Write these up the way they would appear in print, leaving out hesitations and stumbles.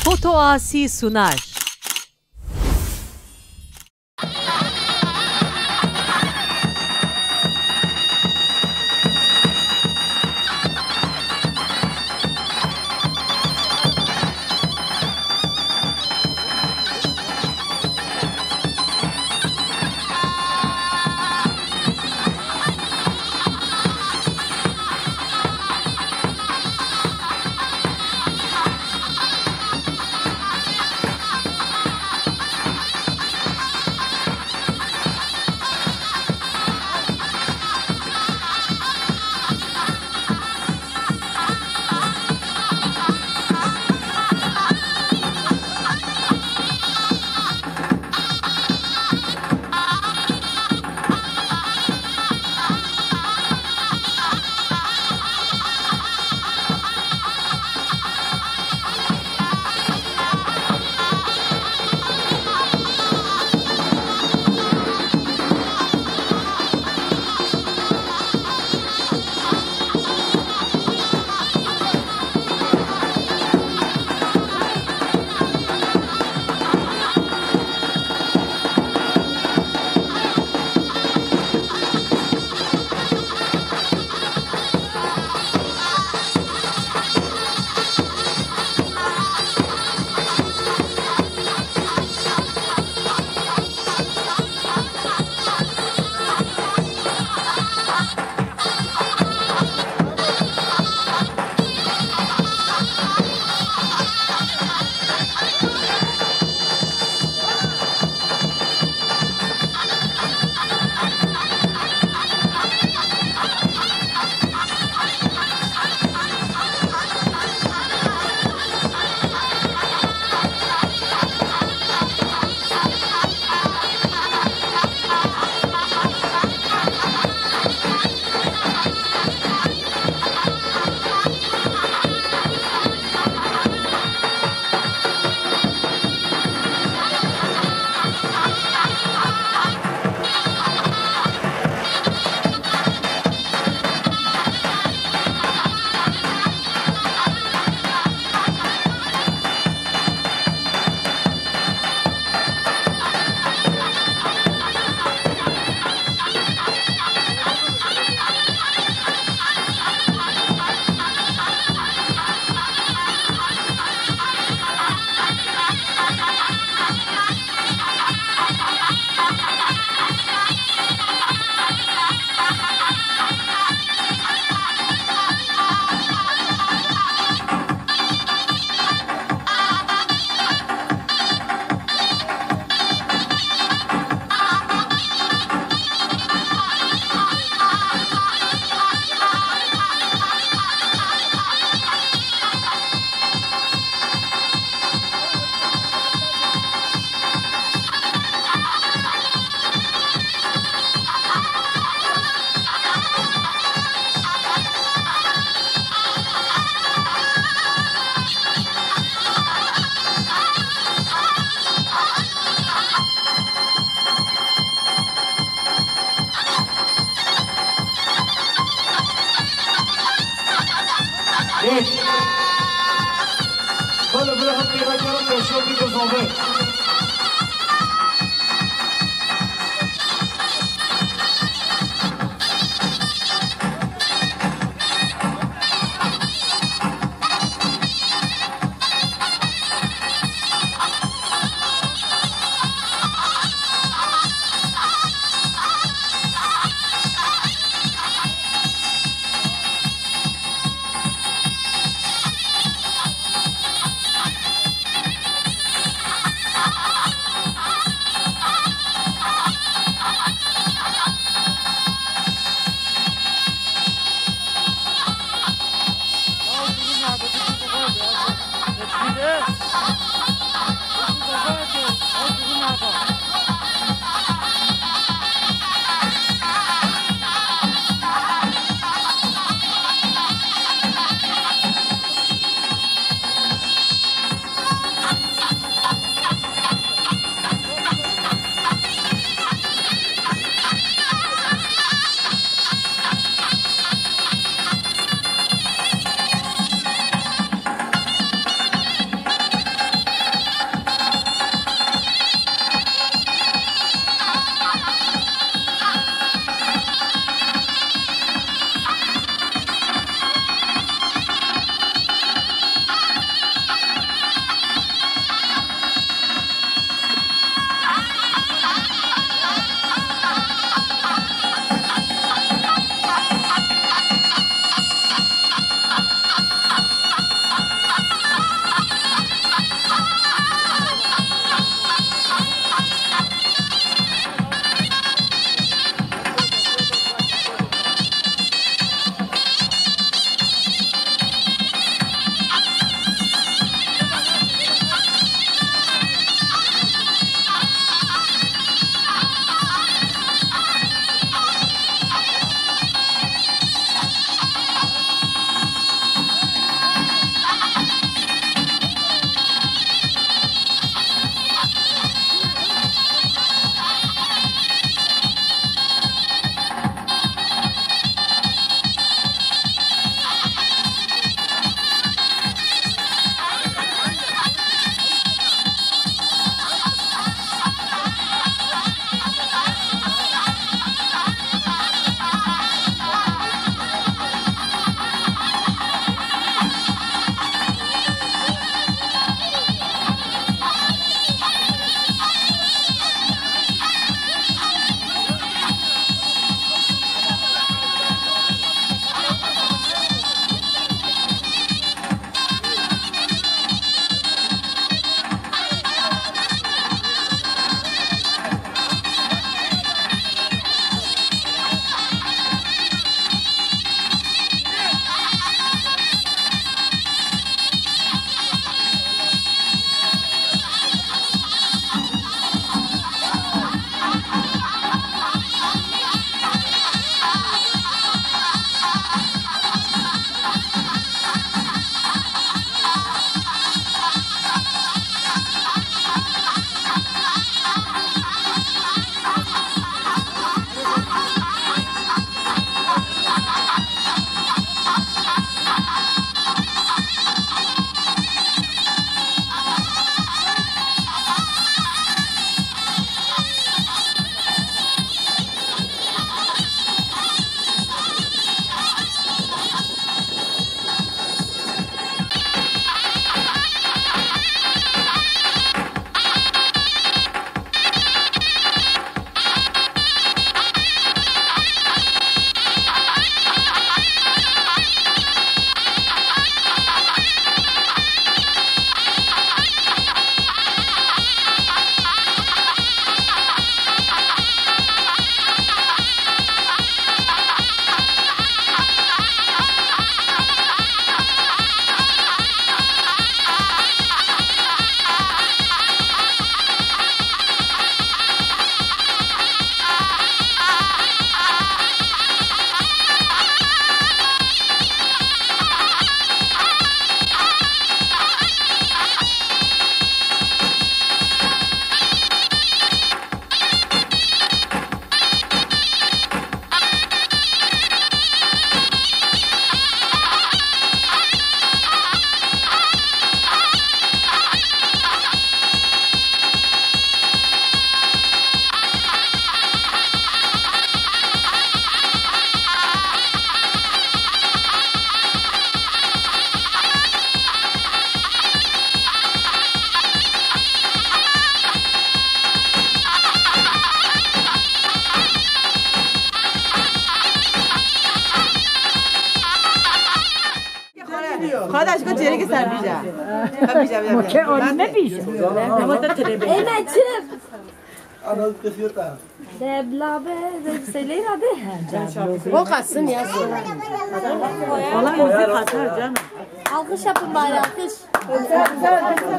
Foto Asi sunar. چهره که سر بیجا که آنه بیشه اینه چه؟ انا كثيرتها دبلابه سلی را ده o kalsın ya sonra. Valla müzik atar canım. alkış yapın bari alkış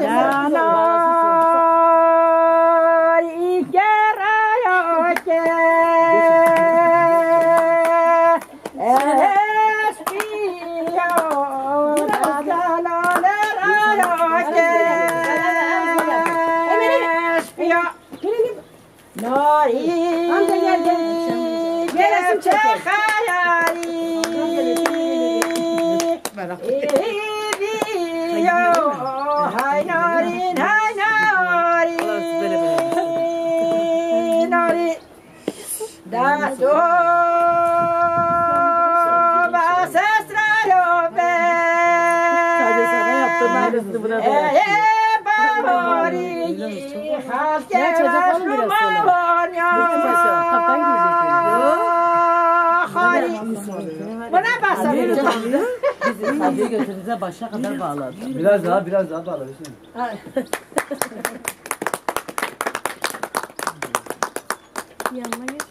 Yanar ikerayoke espiyo dalalerayoke espiyo nari gerçek hayali hay narin hay nari da do basestra be babori halke buna basalım. Tabii götürünüze başa kadar bağladı. biraz daha bağla. yanına geç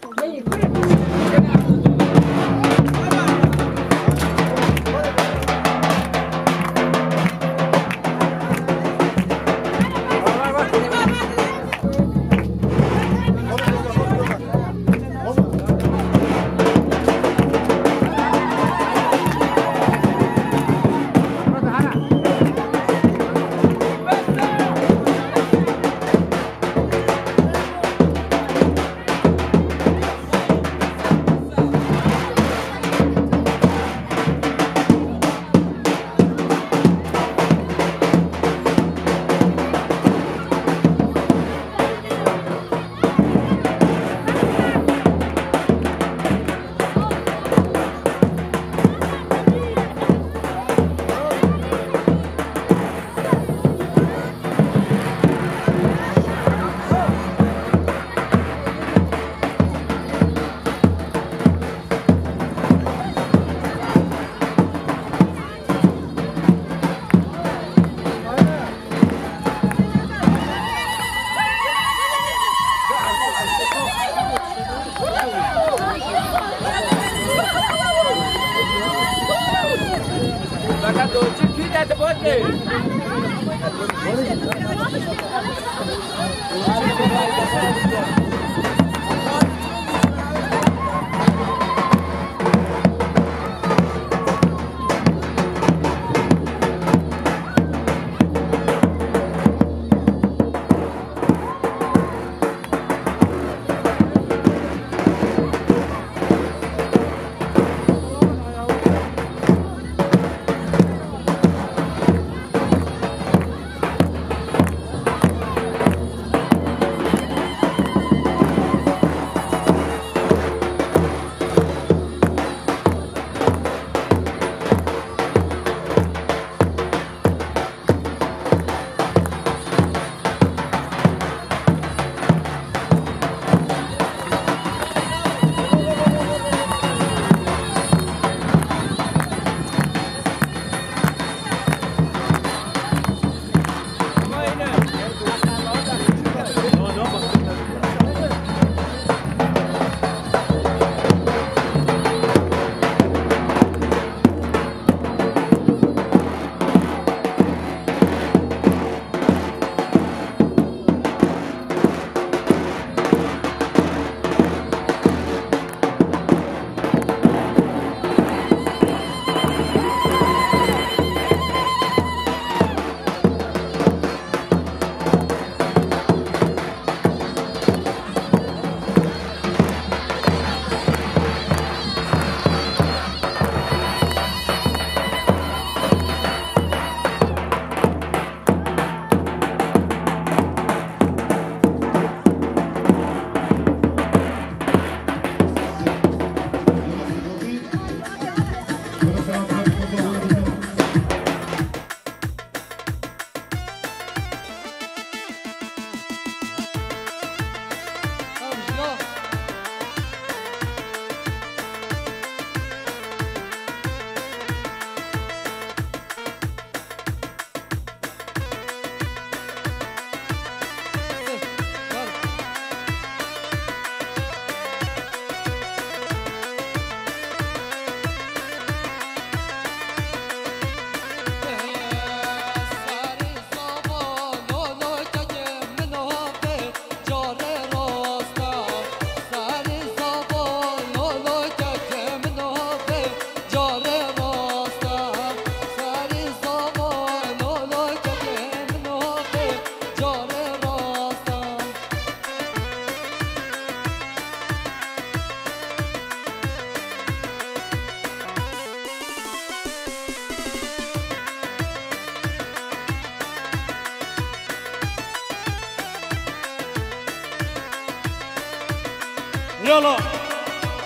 يلا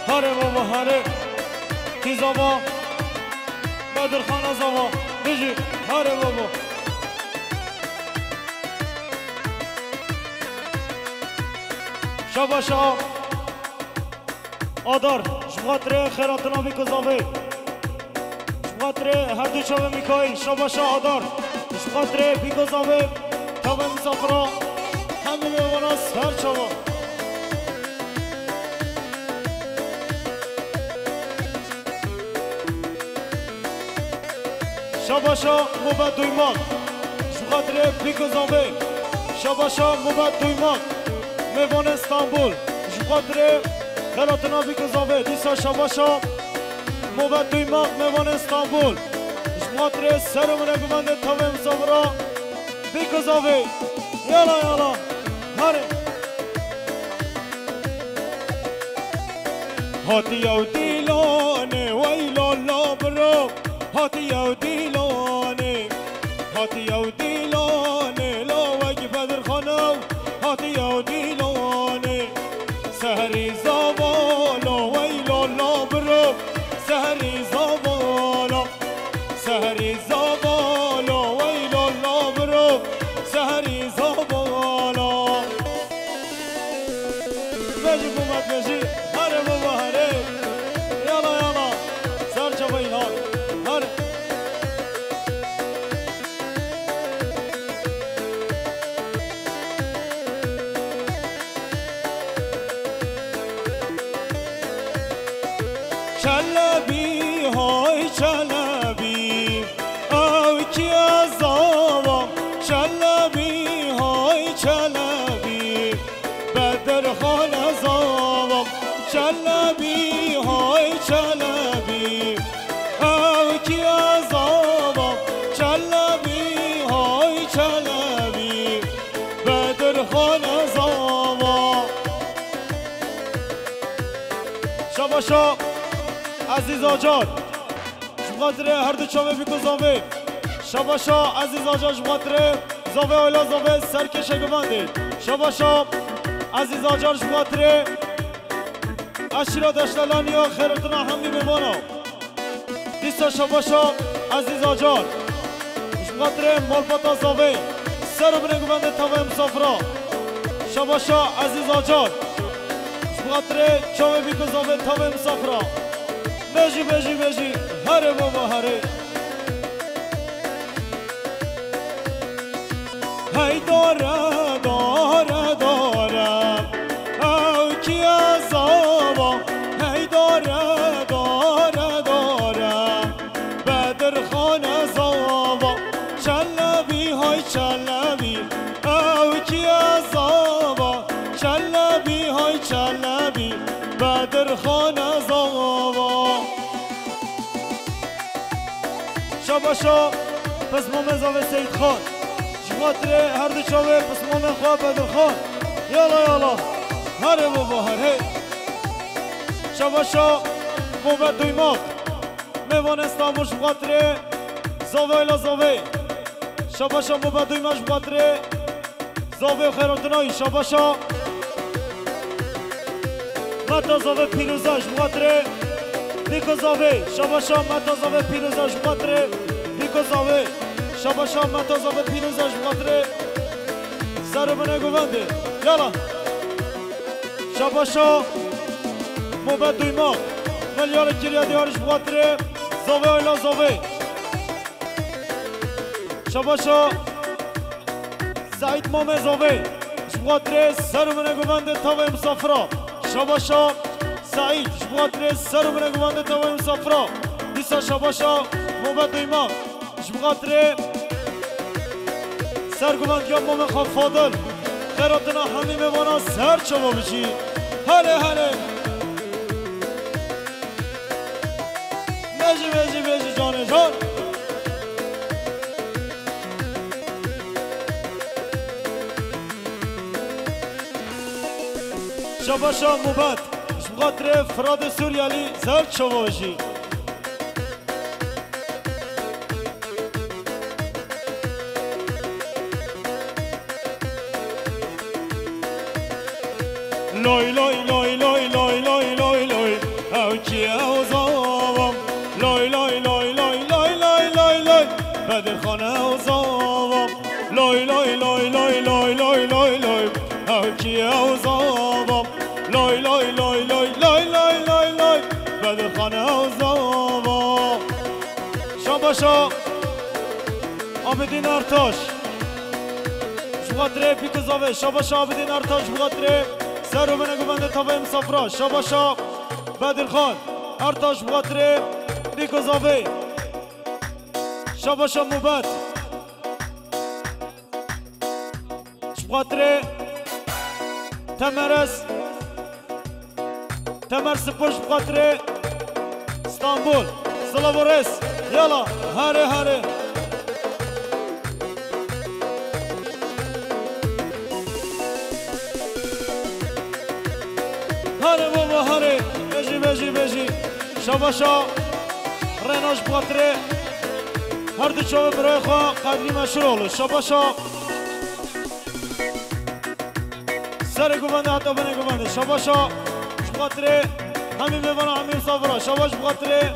هره بابا هره کی زبا بدر خانه زبا بجی هره بابا شبا شب آدار شبغاتره خیراتنا بیکزاوه شبغاتره هر دو چوه میکایی شبا شب آدار شبغاتره بیکزاوه تاوه مسافرا همه میواناس هر چوه شباشا موبت دویمان شبغاتره بیکزاوه شباشا موبت دویمان میوان استانبول شبغاتره خیراتنا بیکزاوه دیسا شباشا موبت دویمان میوان استانبول شبغاتره سرمونه گمانده تاوه مسافرا بیکزاوه یالا یالا هره هاتی او دیلانه ویلا لابرو هاتی او دیلانه هاتی او دیلانه لاوک بدر خانو هاتی او دیلانه سهری زوالا ویلا لابرو سهری زوالا سهری زوالا ویلا لابرو سهری زوالا بجی بومت بجی هره بابا هره یالا یالا سر چه بیلان هره چلبی های چلبی او کی ازاوا چلبی های چلبی بدر خان ازاوا چلبی های چلبی او کی ازاوا چلبی های چلبی بدر خان ازاوا شباشا عزیز آجار شبغاتره هر دو چاوه بیکزاوه شباشا عزیز آجار شبغاتره زاوه اولا زاوه سرکشه گمانده شباشا عزیز آجار شبغاتره اشیرا دشتلانی و خیرتنا همی میمانا دیسا شباشا عزیز آجار شبغاتره مالپاتا زاوه سر بره گمانده تاوه مسافرا شباشا عزیز آجار شبغاتره چاوه بیکزاوه تاوه مسافرا بجی بجی بجی هره بابا هره هی داره داره داره او کی ازاوا هی داره داره داره بدر خان ازاوا چلبی های چلبی او کی ازاوا چلبی های چلبی بدر خان ازاوا شباشا پس مومن زاوه سید خان شبغاتره هر دو چاوه پس مومن خواه بدر خان یالا یالا هره بابا هره شباشا مومن دویماک میوان استانبول شبغاتره زاوه ایلا زاوه شباشا مومن دویماک شبغاتره زاوه خیراتنایی شباشا متا زاوه پیروزه شبغاتره بیکزاوه شباشا متا زاوه پیروزه شبغاتره بیکزاوه شباشا متا زاوه پیروزه شبغاتره سر منه گوونده یالا شباشا موبت دویما ملیار کریا دیار شبغاتره زاوه ایلا زاوه شباشا سعید مامه زاوه شبغاتره سر منه گوونده تاوه مسافرا شباشا سعید شبغاتره سر منه گوونده تاوه مسافرا دیسا شباشا موبت دویما شبغاتره سر گوند یا مومن خواه فادل خیراتنا همی میوانا سر چوا بشی هله هله بجی بجی بجی جان جان شباشا موبت شبغاتره فراد سوریالی سر چوا بشی لای لای لای لای لای خانه و زاوام لای لای لای لای لای لای لای لای هاکیه و زاوام لای لای لای لای لای لای لای لای بدر خانه و زاوام شاباشا عابدین ارتاش شباتره پیک زاوه شاباشا عابدین ارتاش شباتره سر و بنگو بنده تاوه مسافرا شاباشا بدر خان ارتاش شباتره پیک زاوه شاباشا موبت شباتره تمرس تمر سپوش شباتره استانبول سلاورس يلا هاري هاري هاري بابا هاري بيجي بيجي بيجي شاباشا ريناش بواتري هردو شوه برای خواه قبلی مشروع شاباشا سر گوبنده حتی بنه گوبنده شاباشا بواتري همین میبانه همین صافرا شاباش بواتري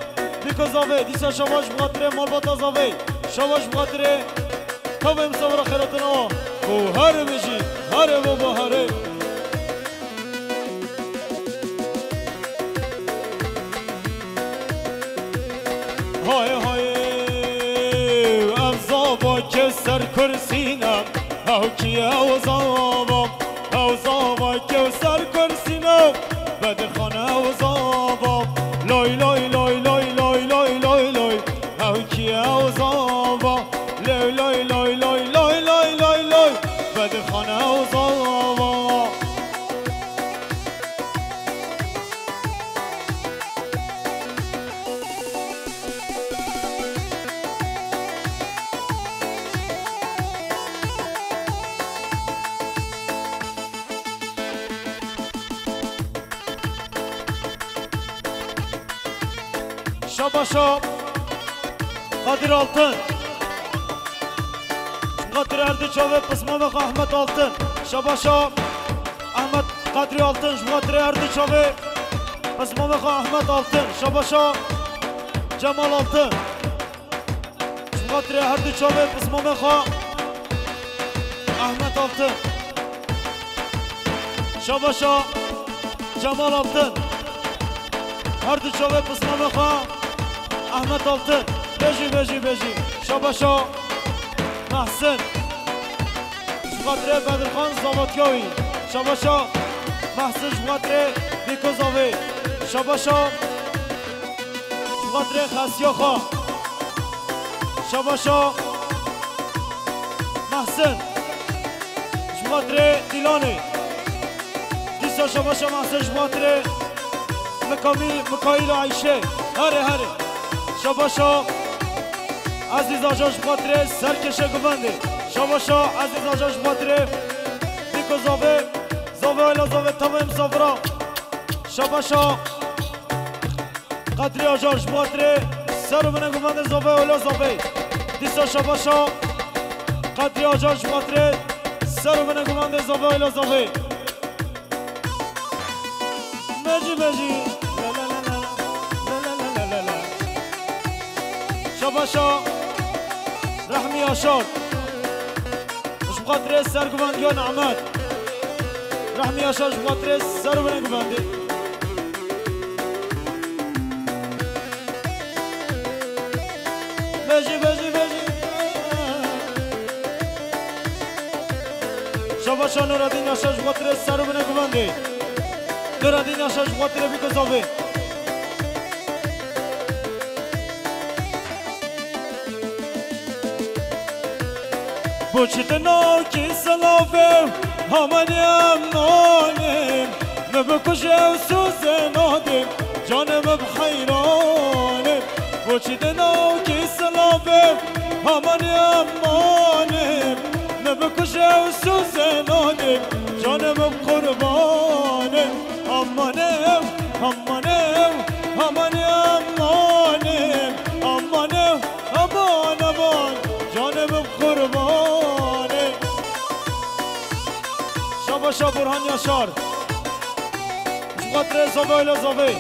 بیکو زاوه دیسا شاباش بواتري مالباتا زاوه شاباش بواتري تاوه مصافرا خیراتنا و هره بشی هره بابا هره های های افزابا که سر کرسینم او کیه او زابا که سر کرسینم بدر خانه او زابا لای لای لای لای لای لای لای لای او کیه او زابا لای لای لای لای لای لای لای لای بدر خانه او زابا شاباشا قادر altın قادر اردوچا ve pısmamak Ahmet altın şabaşa Ahmet Kadri altın قادر اردوچا ve pısmamak Ahmet altın şabaşa Cemal altın قادر اردوچا ve pısmamak Ahmet altın şabaşa Cemal altın اردوچا ve pısmamak Ahmet Altın, beji, şabaşa, Mahsin, Şuqatre Bedirxan Zavatkavi, şabaşa, Mahsin Şuqatre Bikozavi, şabaşa, Şuqatre Xasyaxa, şabaşa, Mahsin, Şuqatre Dilani, Disa şabaşa Mahsin Şuqatre Mikail Ayşe, hare. شاباشا عزیز آجاش باتره سرکشه گوونده شاباشا عزیز آجاش باتره بیکو زاوه ایلا زاوه تاوه مسافرا شاباشا قدری آجاش باتره سر و بنه گوونده زاوه ایلا زاوه دیسا شاباشا قدری آجاش باتره سر و بنه گوونده زاوه ایلا زاوه مجی شاباشا رحمی آشار مش بخاطر سرگوندگان احمد رحمی آشار مش بخاطر سر بنگوندی بجی شاباشا نورالدین آشار مش بخاطر سر بنگوندی نورالدین آشار مش بخاطر بیکوزاوی بوچت ناکی سلافم همانیم نانم مبکشه و سوزه نادم جانم بحیرانم بوچت ناکی سلافم همانیم نانم مبکشه و سوزه نادم جانم بقربانم همانیم نانم همانیم امان جانم بقربانم شاباشا برهان یاشار شباتره زاوه ایلا زاوه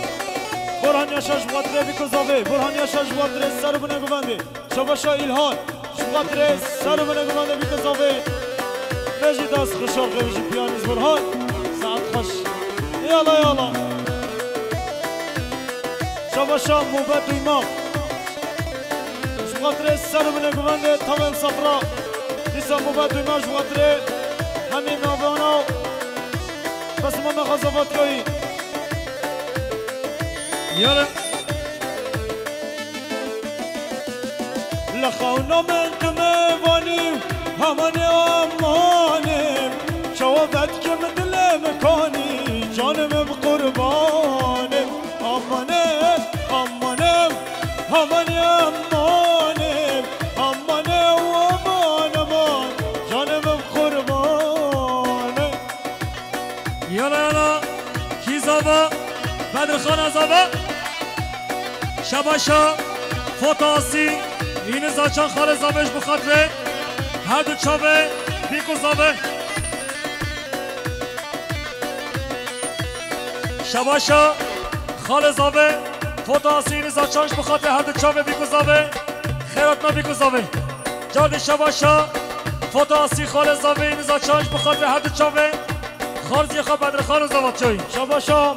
برهان یاشار شباتره بیکو زاوه برهان یاشار شباتره سر بنه گوونده شاباشا ایلهان شخاطر سر من گمانده بیت زاوی بجی دست خشار بجی پیانیز برهان ساعت خوش یالا یالا شباشا موبت ایمان شخاطر سر من گمانده تمام صفرا دیسا موبت ایمان شخاطر همین نابانا بس ما مخازفات کوئی یالا لخونا من تموانیم همان امانیم شوابت که من دل مکانی جانم بقربانیم امانیم امانیم همان امانیم امانیم و امان امان جانم بقربانیم یالا یالا کی زابا بدر خان زابا شباشا فوتاسی این زاچان خال زابش بخاطره هر دو چاوه بیکو زابه شباشا خال زابه فوتاسی این زاچانش بخاطره هر دو چاوه بیکو زابه خیراتنا بیکو زابه جارد شباشا فوتاسی خال زابه این زاچانش بخاطره هر دو چاوه خارزی خواه بدر خان زابات چوی شباشا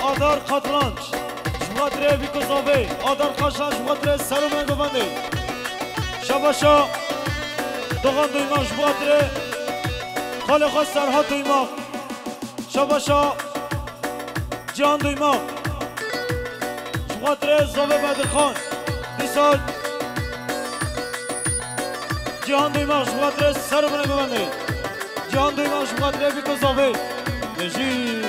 آدار قطرانچ شخاطر بیکو زاوی آدار قاشان شخاطر سر من گمانده شباشا دوغان دویمان شخاطر خال خواست سرها دویمان شباشا جان دویمان شخاطر زاوی بدر خان دیسال جان دویمان شخاطر سر من گمانده جان دویمان شخاطر بیکو زاوی بجی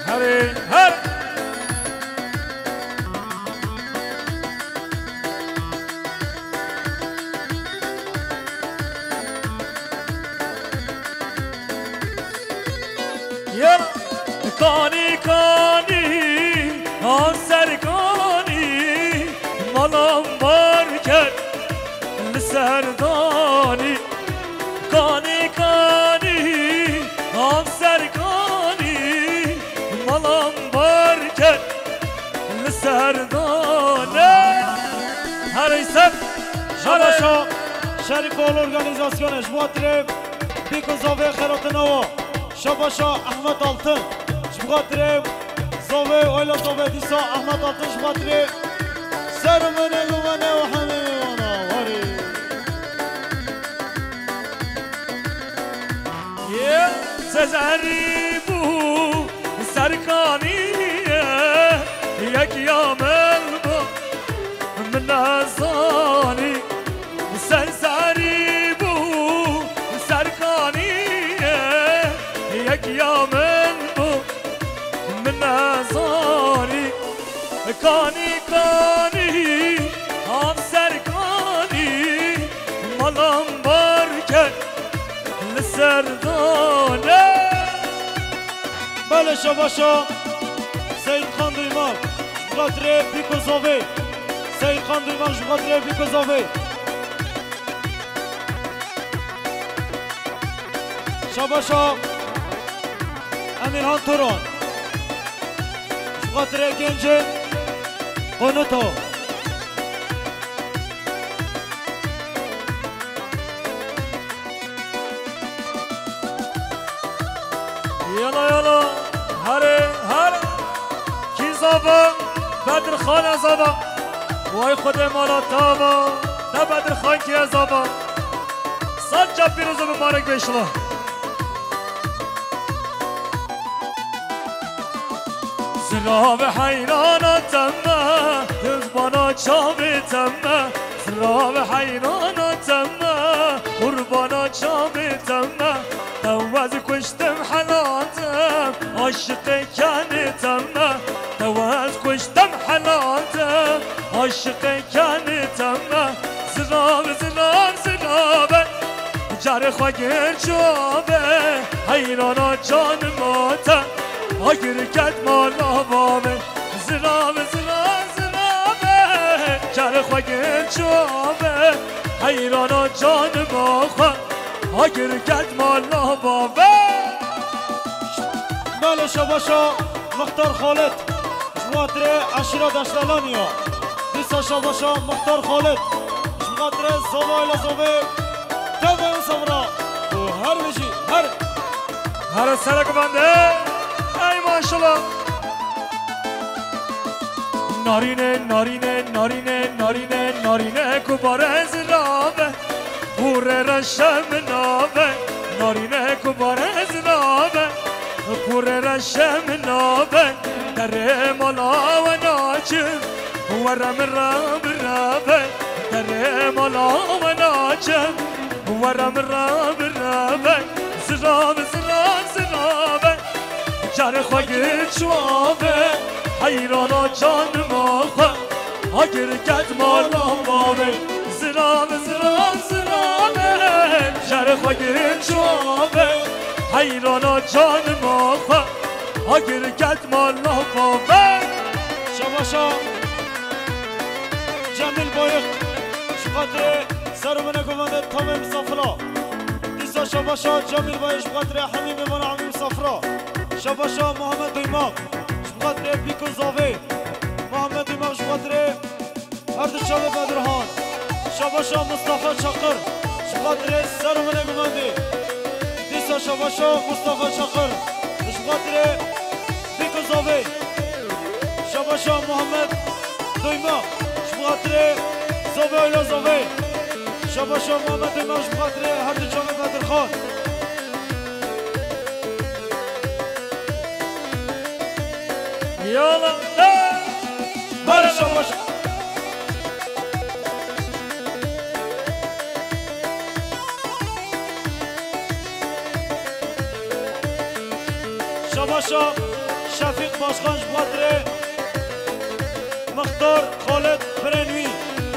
هره هر yer kani kani ansar kani malam varken serdani kani kani ansar kani malam varken serdani her isem شباشا شریف اول ارگانیزاسیونش بخاطر بیکو زاوی خیرات نوا شباشا احمد آلتن بخاطر زاوی اویلا زاوی دیسا احمد آلتن بخاطر سر من گمانه و همه وانا واری سزری بو سرکانیه یک یامل با من ازانی سزری بو سرکانیه یک یامل با من ازانی کانی کانی هم سرکانی مالم برکن لسردانه بله شباشا سید خان دویمان بخاطر بیکو زاوی سید خان دویمان بخاطر بیکو زاوی شباشا امیرهان توران بخاطر گنج قنوتو یالا یالا هره هره کی زابا بدر خان زابا وای خود مالا تابا نه بدر خان کی زابا صد جب پیروز و مبارک به شما زراب حیراناتم قربانا چاوتم زراب حیراناتم قربانا چاوتم توز کشتم حلاتم عاشق کنتم توز کشتم حلاتم عاشق کنتم زراب زراب زراب جر خواگر چوبه حیرانا جان ماتم آگر کد مالا بابه زراب زراب زرابه جر جر خوگل جوابه حیرانا جان باخوا اگر گد مالا بابه بله شباشا مختار خالد جمعتر عشیرا دشتلانیا دیسا شباشا مختار خالد جمعتر زوبه ایلا زوبه تبه صبرا و هر بشی هر سرک بنده ای ماشالله نارینه نارینه نارینه نارینه نارینه کبار زرابه پور رشم نابه نارینه کبار زرابه پور رشم نابه در مالا و ناچم ورم راب رابه در مالا و ناچم ورم راب رابه زراب زراب زرابه جر خوگل جوابه حیرانا جان ماخوا اگر گد مالا بابه زراب زراب زرابه جر خوگل جوابه حیرانا جان ماخوا اگر گد مالا بابه شباشا جمیل بایق شخاطر سرمنه گمانده تامه مسافرا دیسا شباشا جمیل بایق شخاطر حمیم بانه حمیم مسافرا شباشا محمد دیماغ شخاطر بیکو زاوه محمد دیماغ شخاطر هردشاوه بدرهان شباشا مصطفى شقر شخاطر سرمنه گمانده دیسا شباشا مصطفى شقر شخاطر بیکو زاوه شباشا محمد دیماغ شخاطر زاوه ایلا زاوه شباشا محمد دیماغ شخاطر هردشاوه بدرخان یالا بله شباشا شباشا شفیق باشخان شخاطر مختار خالد برنوی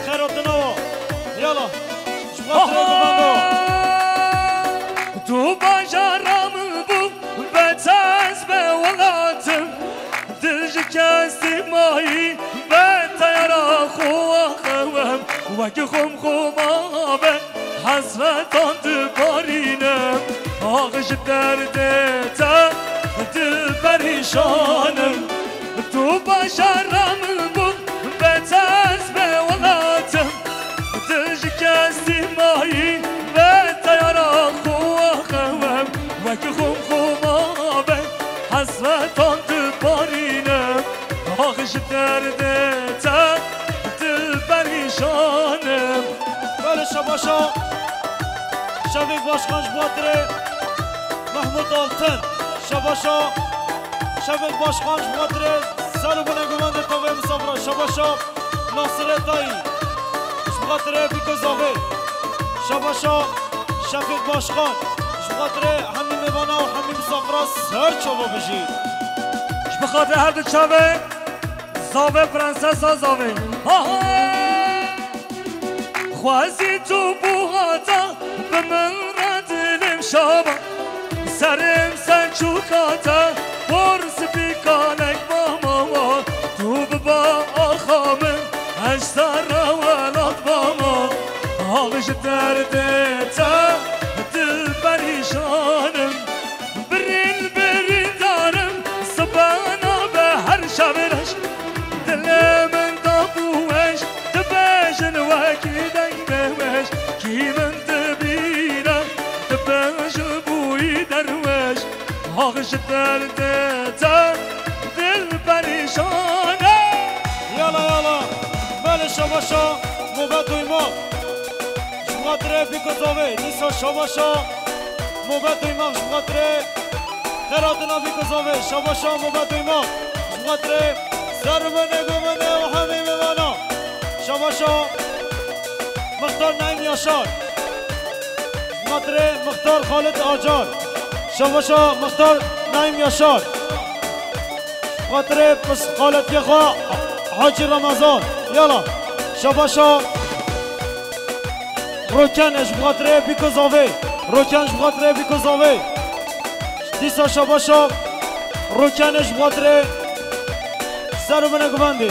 خیراتناوا یالا شخاطر گفندو تو باجارم بو بتاز به ولاتم دل شکستی مایی به تیارا خواهم وکی خم خمامه حسرتان دبارینم آغش درده تا دل پریشانم تو باشرم بو بتاز به ولاتم دل شکستی مایی به تیارا خواهم وکی خم خمامه حسرتان دبارینم آغش درده تا دل پریشانم بله شباشا شفیق باشخان شخاطر محمود آلتن شباشا شفیق باشخان شخاطر سرمنه گمانده تاوه مسافرا شباشا ناصر دایی شخاطر بیکو زاوه شباشا شفیق باشخان شخاطر همین میوانه و همین مسافرا سر چوبو بشید بخاطر هر دو چاوه زاوه پرنسسا زاوه خوازی تو بوهاتا به من را دلم شابا سرم سر چوکاتا برس بیکانک ماما تو ببا آخامه اشتر ولاد ماما آغش درده تا دل پریشانم برین برین دارم سبانا به هر شبرش دل من دابوش دبشن وکی دنگمش کی من دبیرم دبش بوی دروش آغش درده تا دل پریشانم یالا یالا بله شباشا موبت دویماغ شخاطر بیکو زاوه نیسا شباشا موبت دویماغ شخاطر خیراتنا بیکو زاوه شباشا موبت دویماغ شخاطر سرمنه گمنه و همه میوانا شباشا مختار نعیم یاشار شخاطر مختار خالد آجار شباشا مختار نعیم یاشار شخاطر خالد یخوا حاجی رمضان یالا شباشا روکن شخاطر بیکو زاوه روکن شخاطر بیکو زاوه دیسا شباشا روکن شخاطر سرمنه گوانده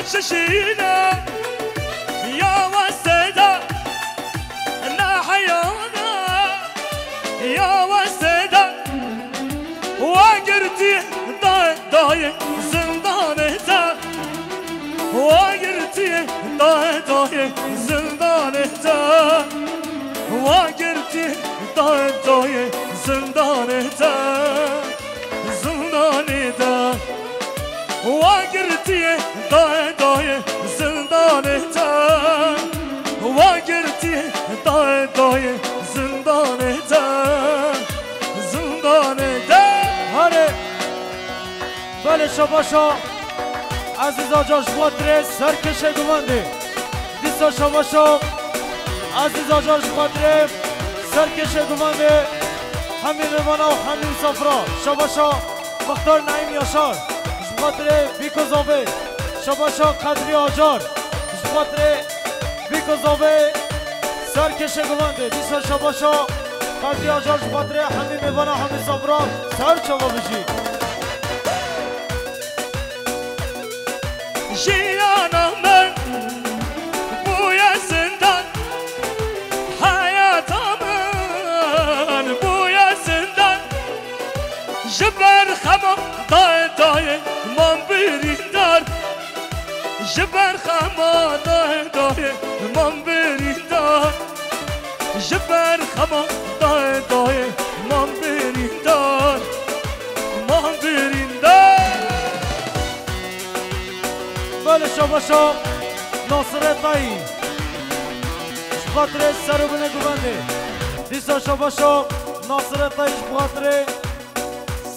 وشينا يا وسيدة نحيانا يا وسيدة وقرتي ضاي زندانتا وقرتي ضاي زندانتا وقرتي ضاي زندانتا زندانتا وقرتي ضاي زندانتا وقرتي ضاي زندانتا زندانتا هره بله شباشا عزیزا جان شما تره سرکشه گمانده دیسا شباشا عزیزا جان شما تره سرکشه گمانده همین روانا و همین صفرا شباشا مختار نعیم یاشار شما تره بیکو زاوه شباشا قدری آجار شما تره بیکو زاوه سرکشه گمانده دیسا شباشا قدری آجار شما تره همین روانا همین صفرا سر چوا بشید جيانا من بويا زندان حياة من بويا زندان جبر خما ضاي من بريدار جبر خما ضاي من بريدار جبر خما ضاي من بريدار من بريدار بله شباشا ناصر تایی شباتره سرو بینه گوبنده دیسا شباشا ناصر تایی شباتره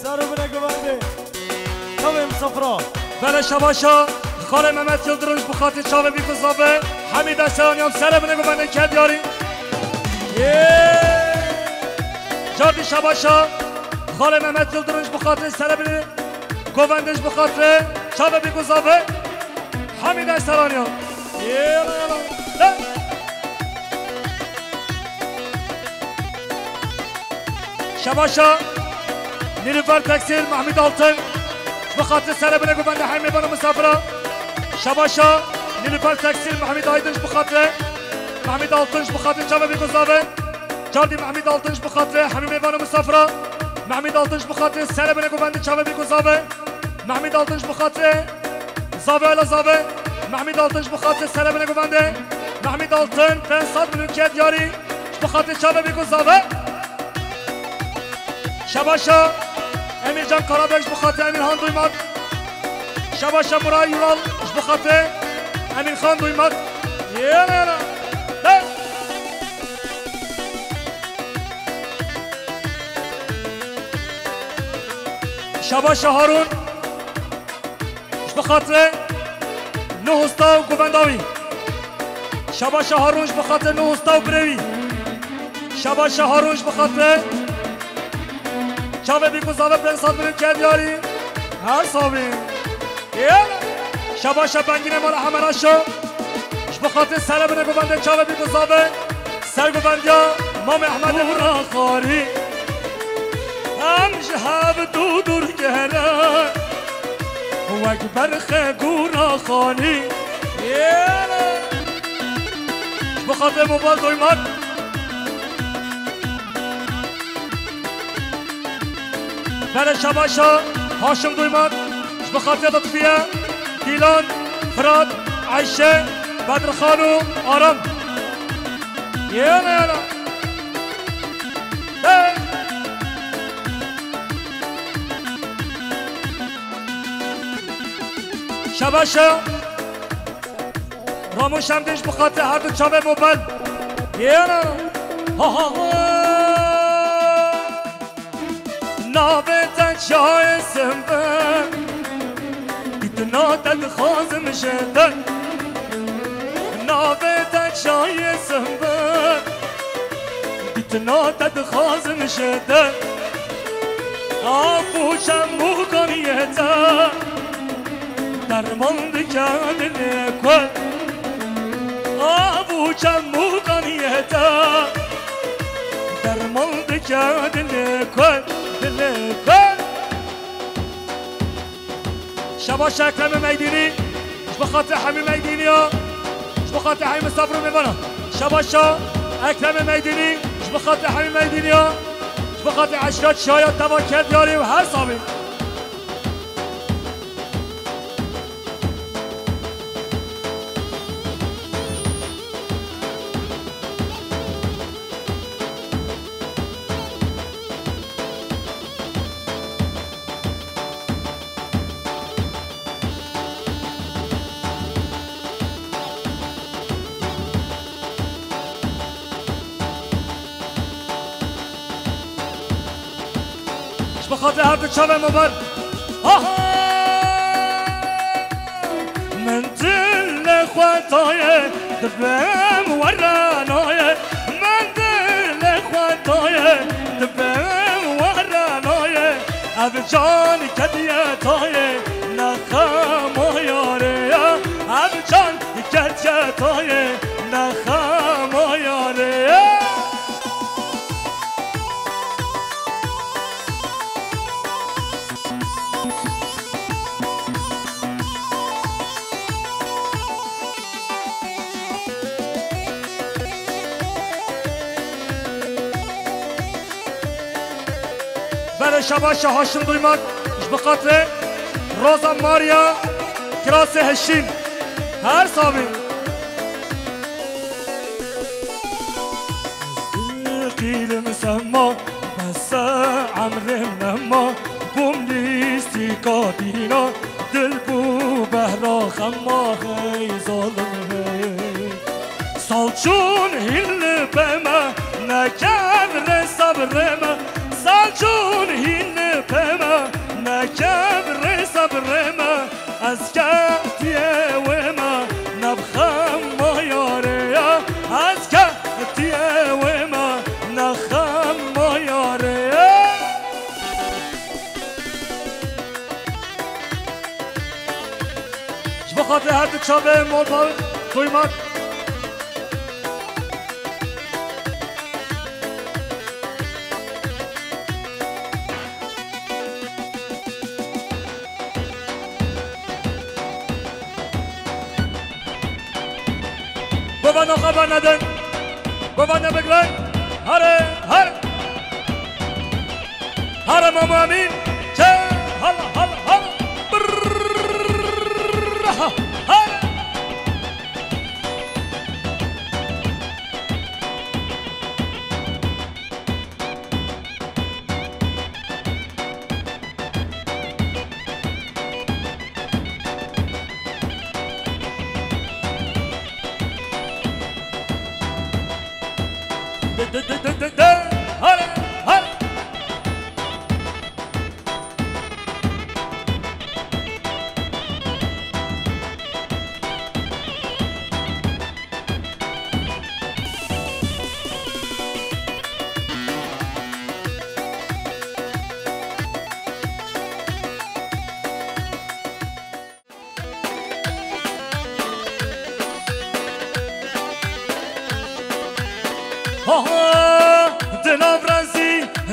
سرو بینه گوبنده تاویم صفرا بله شباشا خاله محمد یلدرمش بخاطر چاوه بیکوزابه حمید اسرانی هم سر بینه گوبنده کد یاری جاردی شباشا خاله محمد یلدرمش بخاطر سر بینه گوبندش بخاطر چاوه بیکوزابه حمید اسرانی هم شباشا نیلوفر تکسیل محمد آلتن بخاطر سر بینه گوبنده حمید بانو مسافره شباشا نیلوفر تکسیل محمد آیدنش بخاطر محمد آلتنش بخاطر چاوه بیکوزابه جاردی محمد آلتنش بخاطر حمید بانو مسافره محمد آلتنش بخاطر سر بینه گوبنده چاوه بیکوزابه محمد آلتنش بخاطر زاوه الا زاوه محمد آلتنش بخاطر سر بینه گوبنده محمد آلتن 500 میلیون کد یاری بخاطر چاوه بیکوزابه شباشا امیر جان کارابکش بخاطر امیر خان دویمات شباشا مرای یورال بخاطر امیر خان دویمات یالا شباشا هارون بخاطر نهستا و گوبنداوی شباشا هارونش بخاطر نهستا و بروی شباشا هارونش بخاطر چاوه بیکوزاوه پرنسات میلیون کد یاری هر صابی شباشا بنگینه مال همراشو بخاطر سر بینه گوبنده چاوه بیکوزاوه سر گوبندیا مام احمد برا خاری هم جهاب دو دور گهران وک برخ گورا خانی بخاطر موبایل دویمات بله شباشا هاشم دویمات بخاطر لطفیه دیلان فراد عایشه بدرخانو آرام یالا شباشا رامون شمدش بخاطر هر دو چاوه موبایل یالا ها ها نابت جای سنبه ایتنا تد خازم شده نابت جای سنبه ایتنا تد خازم شده آفوشم مکنیتا درمان دکن کن آفوشم مکنیتا درمان دکن کن شباش اکرم میدینی بخاطر حمي ميدانيا بخاطر حمي صبر ميمانا شباشا اكرم ميداني بخاطر حمي ميدانيا بخاطر عشرات شايا تبا کرد یاری و هر صابی بخاطر هر دو چاوه مبر من دل خواتای دبم ورانای من دل خواتای دبم ورانای از جان کدیتای نخم یاره از جان کدیتای نخم یاره برای شباش هاشم دویمک بخاطر روزا ماریا کراس هشین هر صابی قیل مسما بس عمر نما بوم لیستی کادینا دل بو بهرا خما خی ظالم سالچون هیل بما نکبر صبرما سالچون هین پما نکبر صبرما از کفتیه وما نبخم ما یاره از کفتیه وما نخم ما یاره بخاطر هر دو چاوه مول دویمک بابا خبر ندن بابا نبگلن هره هر هره ماما امین چه هلا هلا هلا هره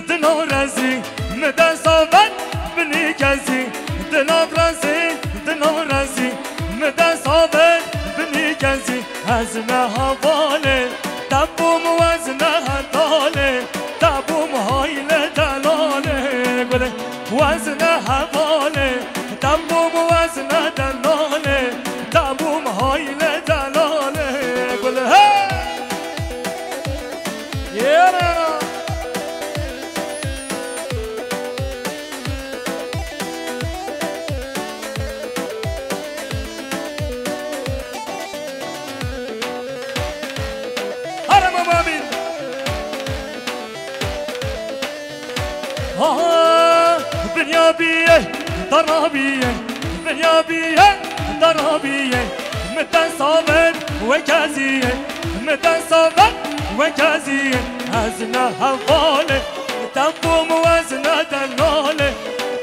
دلم رازی مدن صابت بنی کسی دلم رازی مدن صابت بنی کسی از نه حواله تبوم و از نه حداله تبوم هایل دلاله گله و از نه حواله تبوم و از نه دلاله تبوم هایل دلاله گله بنيابيه ضرابيه بنيابيه ضرابيه متى صابت وكازيه متى صابت وكازيه هزنا حواله تبوم وزنا دلاله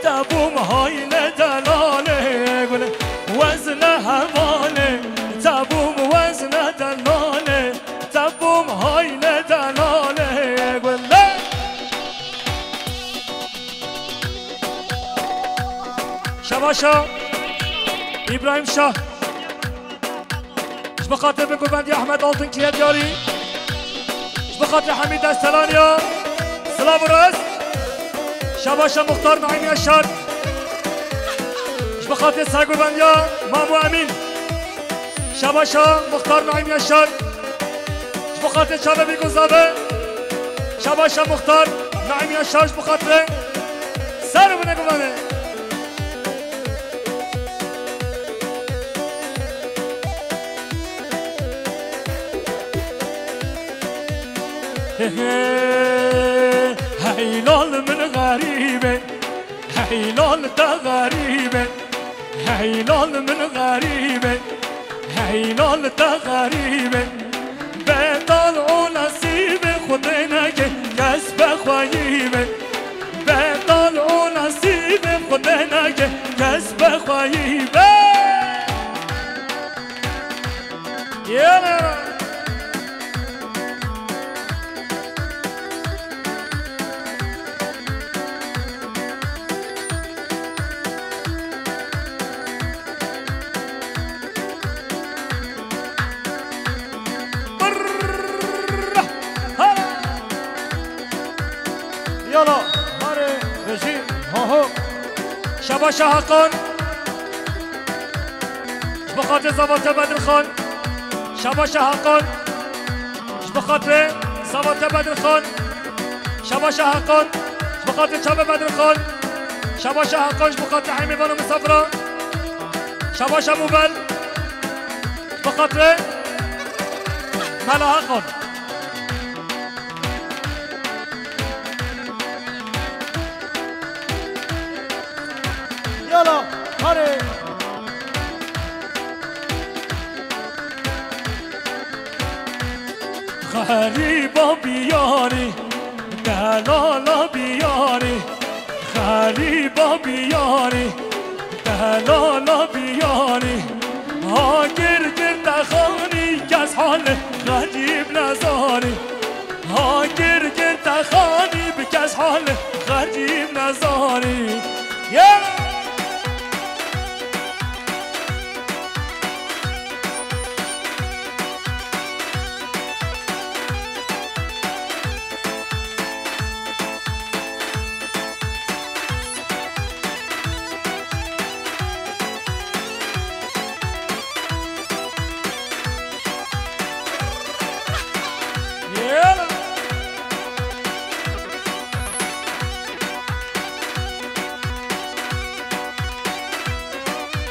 تبوم هايل دلاله وزنا حواله تبوم وزنا دلاله تبوم هايل دلاله شباشا ابراهیم شاه بخاطر بگوبندی احمد آلتون کیه دیاری بخاطر حمید دستلانیا سلام راست شباشا مختار نعیمی اشار بخاطر سرگوبندیا مامو امین شباشا مختار نعیمی اشار بخاطر چاوه بیگوزابه شباشا مختار نعیمی اشار بخاطر سر بونه گوبنده هيلال من غريبة هيلال تا غريبة هيلال من غريبة هيلال تا غريبة بطل ونصيب خدنا كسب خوايبة بطل ونصيب خدنا كسب خوايبة يلا يلا ماري رجيم هو شباشا حقان بخاطر زباطة بدر خان شباشا حقان بخاطر زباطة بدر خان شباشا حقان بخاطر شباب بدر خان شباشا حقان بخاطر حيمي بانو مسافرة شباشا موبل بخاطر ملا حقان يلا هاري غريبة بياري دلالا بياري غريبة بياري دلالا بياري هاجر جرد خاني كاس حال غريب نزاري هاجر جرد خاني بكاس حال غريب نزاري يلا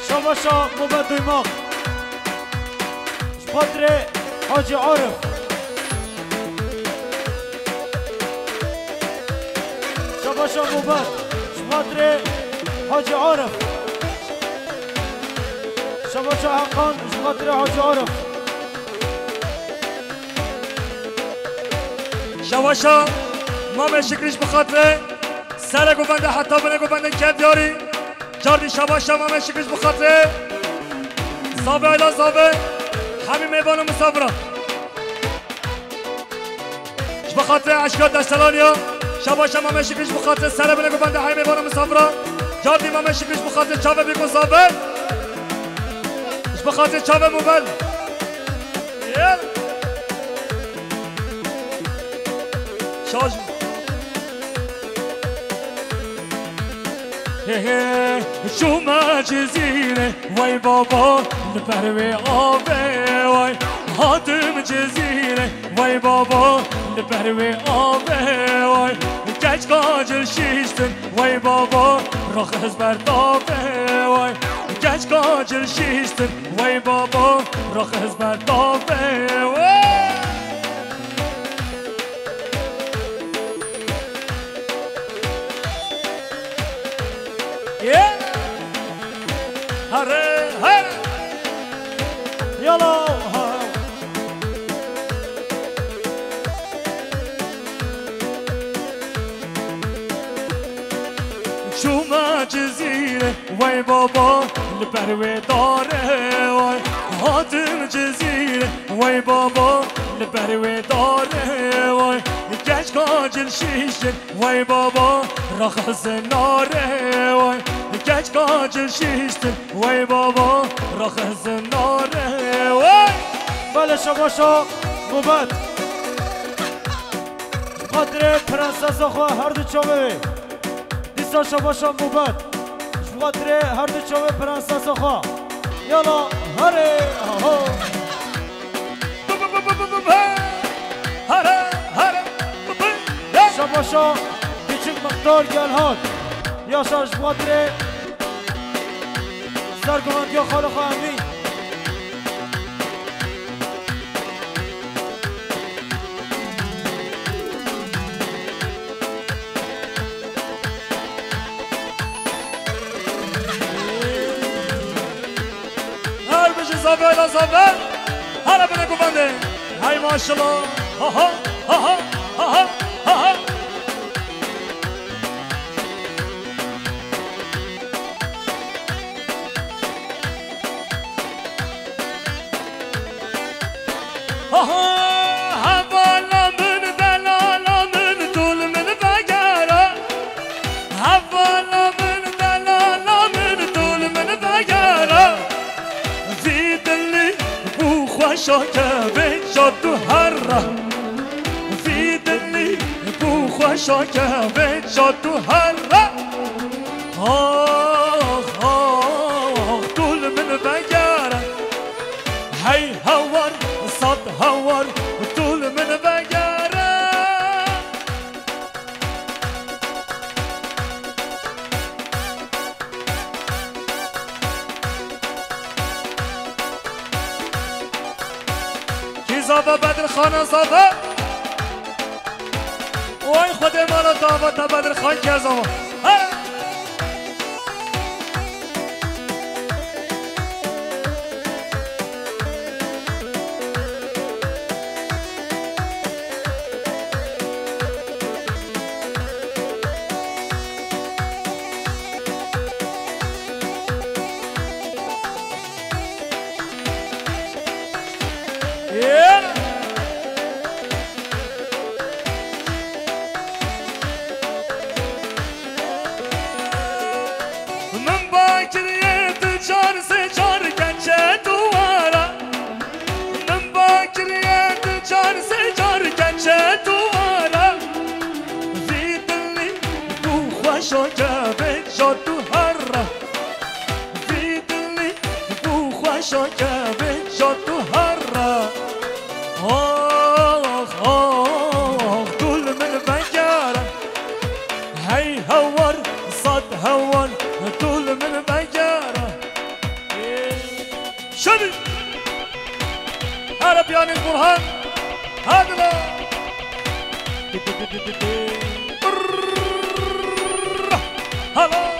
شباشا موبت ديماغ شبادري حاجي عارف شباشا موبت شبادري حاجي عارف شباشا حقان شبادري حاجي عارف شباشا ما شکریش بخاطره سر گوبنده حتی بنه گوبنده کرد یاری جاردی شباشا ما شکریش بخاطره زابه ایلا زابه همین میبانو مسافره بخاطره عشقات دستلانیا شباشا ما شکریش بخاطره سر بنه گوبنده همین میبانو مسافره جاردی ما شکریش بخاطره چاوه بیگو زابه بخاطره چاوه موبل شاج شو ما جزيرة واي بابا نبروي آبه واي هاتم جزيرة واي بابا نبروي آبه واي كاش قاجل شيشتن واي بابا رخ هزبر طابه واي كاش قاجل شيشتن واي بابا رخ هزبر طابه واي هره هره يلا شو ما جزيرة واي بابا البروي داره واي هاتم جزيرة واي بابا البروي داره واي كاش قاجل شيشن واي بابا رخص النار واي كاش قاجل شيشن واي بابا رخص النار واي بله شباشا موبت خاطر پرنسس خواه هر دو چامه دیسا شباشا موبت خاطر هر دو چامه پرنسس خواه یالا هره آها شباشا بیچک مقدار گلهات یاشاش خاطر سرگمند یا خالق امین هر بشه زبه لا زبه هر بنه گفنده های ماشالله ها ها ها ها ها ها حوالا من دلالا من طول من بگره حوالا من دلالا من طول من بگره في دلی بو خوشا که به جادو هر في دلی بو خوشا که به جادو هر آخ آخ طول من بگره هی هوار صد هوار طول من بگره کی زابه بدر خانه زابه وای خود مالا دعوت بدر خان که زابه هلا بيان البرهان هذا هلا